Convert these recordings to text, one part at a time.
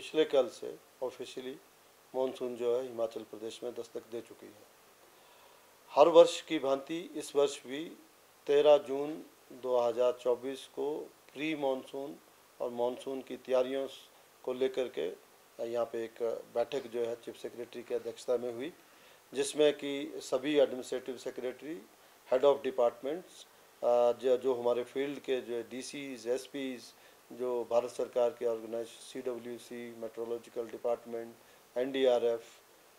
पिछले कल से ऑफिशियली मॉनसून जो है हिमाचल प्रदेश में दस्तक दे चुकी है। हर वर्ष की भांति इस वर्ष भी 13 जून 2024 को प्री मॉनसून और मॉनसून की तैयारियों को लेकर के यहाँ पे एक बैठक जो है चीफ सेक्रेटरी की अध्यक्षता में हुई, जिसमें कि सभी administrative secretary, head of departments, जो हमारे फील्ड के जो डीसीज, एसपीज, जो भारत सरकार के organise CWC, meteorological department, NDRF,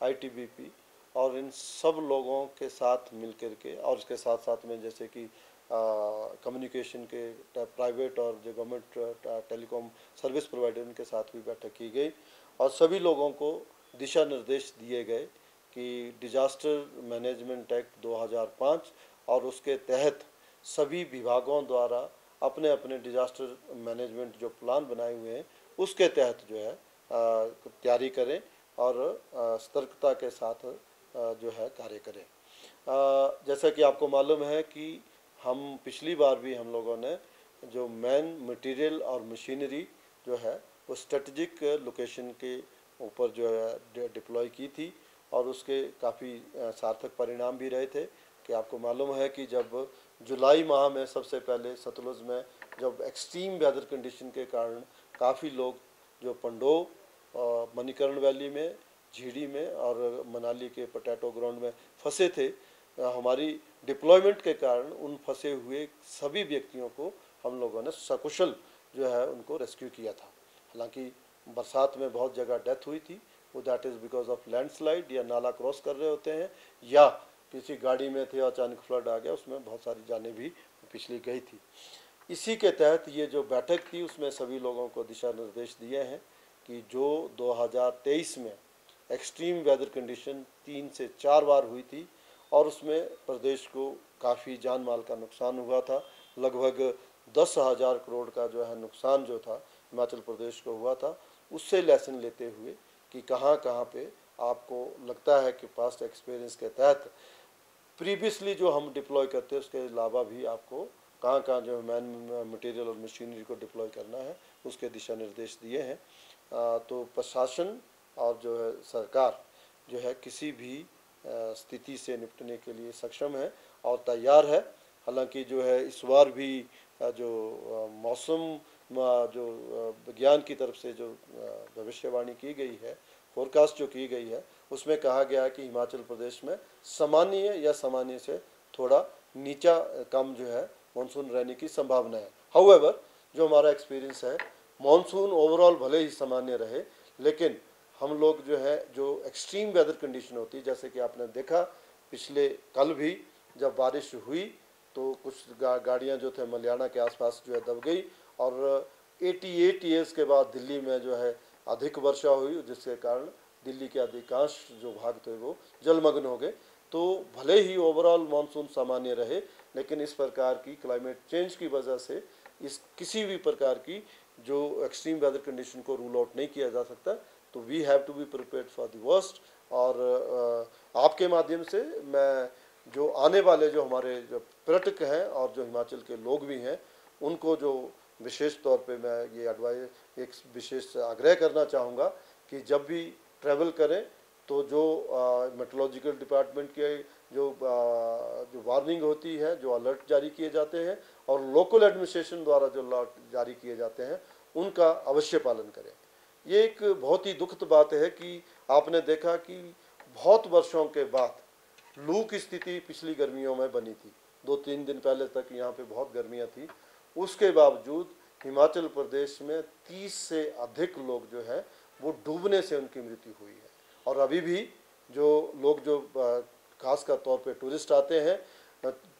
ITBP और इन सब लोगों के साथ मिलकर के, और इसके साथ साथ में जैसे कि कम्युनिकेशन के प्राइवेट और जो गवर्नमेंट टेलीकॉम सर्विस प्रोवाइडर उनके साथ भी बैठक की गई और सभी लोगों को दिशा निर्देश दिए गए कि डिजास्टर मैनेजमेंट एक्ट 2005 और उसके तहत सभी विभागों द्वारा अपने अपने डिजास्टर मैनेजमेंट जो प्लान बनाए हुए हैं उसके तहत जो है तैयारी करें और सतर्कता के साथ जो है कार्य करें। जैसा कि आपको मालूम है कि हम पिछली बार भी हम लोगों ने जो मैन मटेरियल और मशीनरी जो है वो स्ट्रेटजिक लोकेशन के ऊपर जो है डिप्लॉय की थी और उसके काफ़ी सार्थक परिणाम भी रहे थे। कि आपको मालूम है कि जब जुलाई माह में सबसे पहले सतलुज में जब एक्सट्रीम वेदर कंडीशन के कारण काफ़ी लोग जो पंडो, मणिकर्ण वैली में, झीड़ी में और मनाली के पोटैटो ग्राउंड में फंसे थे, हमारी डिप्लॉयमेंट के कारण उन फंसे हुए सभी व्यक्तियों को हम लोगों ने सकुशल जो है उनको रेस्क्यू किया था। हालांकि बरसात में बहुत जगह डेथ हुई थी, वो that is because of landslide या नाला क्रॉस कर रहे होते हैं या किसी गाड़ी में थे अचानक फ्लड आ गया, उसमें बहुत सारी जानें भी पिछली गई थी। इसी के तहत ये जो बैठक थी उसमें सभी लोगों को दिशा निर्देश दिए हैं कि जो 2023 में एक्सट्रीम वेदर कंडीशन 3 से 4 बार हुई थी और उसमें प्रदेश को काफ़ी जान माल का नुकसान हुआ था, लगभग 10,000 करोड़ का जो है नुकसान जो था हिमाचल प्रदेश को हुआ था, उससे लेसन लेते हुए कि कहाँ कहाँ पे आपको लगता है कि पास्ट एक्सपीरियंस के तहत प्रीवियसली जो हम डिप्लॉय करते हैं उसके अलावा भी आपको कहाँ कहाँ जो मैन मटेरियल और मशीनरी को डिप्लॉय करना है उसके दिशा निर्देश दिए हैं। तो प्रशासन और जो है सरकार जो है किसी भी स्थिति से निपटने के लिए सक्षम है और तैयार है। हालांकि जो है इस बार भी जो मौसम जो विज्ञान की तरफ से जो भविष्यवाणी की गई है, फोरकास्ट जो की गई है, उसमें कहा गया है कि हिमाचल प्रदेश में सामान्य या सामान्य से थोड़ा नीचा कम जो है मानसून रहने की संभावना है। हाउएवर जो हमारा एक्सपीरियंस है, मानसून ओवरऑल भले ही सामान्य रहे, लेकिन हम लोग जो है जो एक्सट्रीम वेदर कंडीशन होती है, जैसे कि आपने देखा पिछले कल भी जब बारिश हुई तो कुछ गाड़ियाँ जो थे मलियाना के आसपास जो है दब गई और 88 ईयर्स के बाद दिल्ली में जो है अधिक वर्षा हुई, जिसके कारण दिल्ली के अधिकांश जो भाग थे वो जलमग्न हो गए। तो भले ही ओवरऑल मानसून सामान्य रहे, लेकिन इस प्रकार की क्लाइमेट चेंज की वजह से इस किसी भी प्रकार की जो एक्सट्रीम वेदर कंडीशन को रूल आउट नहीं किया जा सकता। तो we have to be prepared for the worst. और आपके माध्यम से मैं जो आने वाले जो हमारे जो पर्यटक हैं और जो हिमाचल के लोग भी हैं उनको जो विशेष तौर पे मैं ये एडवाइस एक विशेष आग्रह करना चाहूँगा कि जब भी ट्रैवल करें तो जो मेट्रोलॉजिकल डिपार्टमेंट के जो वार्निंग होती है, जो अलर्ट जारी किए जाते हैं और लोकल एडमिनिस्ट्रेशन द्वारा जो अलर्ट जारी किए जाते हैं उनका अवश्य पालन करें। ये एक बहुत ही दुखद बात है कि आपने देखा कि बहुत वर्षों के बाद लू की स्थिति पिछली गर्मियों में बनी थी। 2-3 दिन पहले तक यहाँ पे बहुत गर्मियाँ थी, उसके बावजूद हिमाचल प्रदेश में 30 से अधिक लोग जो है वो डूबने से उनकी मृत्यु हुई है। और अभी भी जो लोग जो खासकर तौर पे टूरिस्ट आते हैं,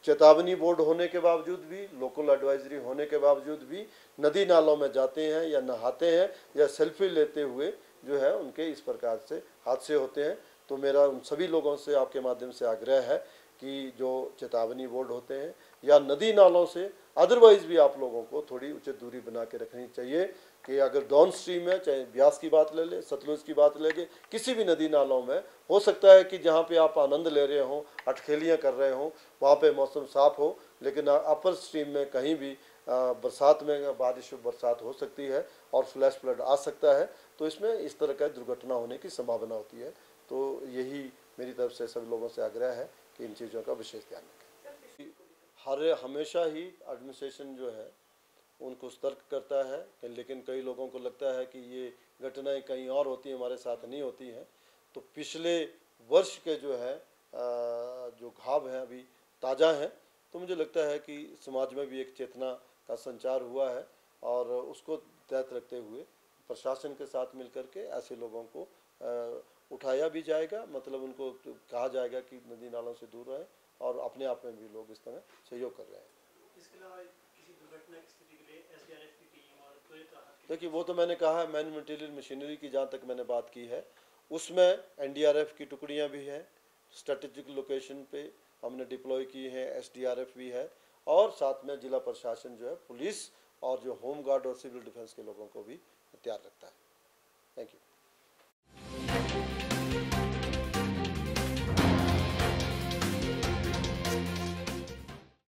चेतावनी बोर्ड होने के बावजूद भी, लोकल एडवाइजरी होने के बावजूद भी नदी नालों में जाते हैं या नहाते हैं या सेल्फी लेते हुए जो है उनके इस प्रकार से हादसे होते हैं। तो मेरा उन सभी लोगों से आपके माध्यम से आग्रह है कि जो चेतावनी बोर्ड होते हैं या नदी नालों से अदरवाइज़ भी आप लोगों को थोड़ी उचित दूरी बना के रखनी चाहिए कि अगर डाउन स्ट्रीम है, चाहे ब्यास की बात ले लें, सतलुज की बात ले लें, किसी भी नदी नालों में हो सकता है कि जहाँ पे आप आनंद ले रहे हों, अटखेलियाँ कर रहे हों, वहाँ पे मौसम साफ हो, लेकिन अपर स्ट्रीम में कहीं भी बरसात में बारिश बरसात हो सकती है और फ्लैश फ्लड आ सकता है, तो इसमें इस तरह का दुर्घटना होने की संभावना होती है। तो यही मेरी तरफ से सभी लोगों से आग्रह है कि इन चीज़ों का विशेष ध्यान रखें। हमेशा ही एडमिनिस्ट्रेशन जो है उनको सतर्क करता है, लेकिन कई लोगों को लगता है कि ये घटनाएं कहीं और होती हैं, हमारे साथ नहीं होती हैं। तो पिछले वर्ष के जो है जो घाव हैं अभी ताज़ा हैं, तो मुझे लगता है कि समाज में भी एक चेतना का संचार हुआ है और उसको तहत रखते हुए प्रशासन के साथ मिलकर के ऐसे लोगों को उठाया भी जाएगा, मतलब उनको कहा जाएगा कि नदी नालों से दूर रहें, और अपने आप में भी लोग इस तरह सहयोग कर रहे हैं। इसके अलावा किसी दुर्घटना की स्थिति के लिए एसडीआरएफ की टीम और त्वरित राहत, देखिए वो तो मैंने कहा है, मैन मटेरियल मशीनरी की जहाँ तक मैंने बात की है उसमें एनडीआरएफ की टुकड़ियाँ भी हैं, स्ट्रेटेजिक लोकेशन पे हमने डिप्लॉय की हैं, एसडीआरएफ भी है, और साथ में जिला प्रशासन जो है पुलिस और जो होम गार्ड और सिविल डिफेंस के लोगों को भी तैयार रखता है।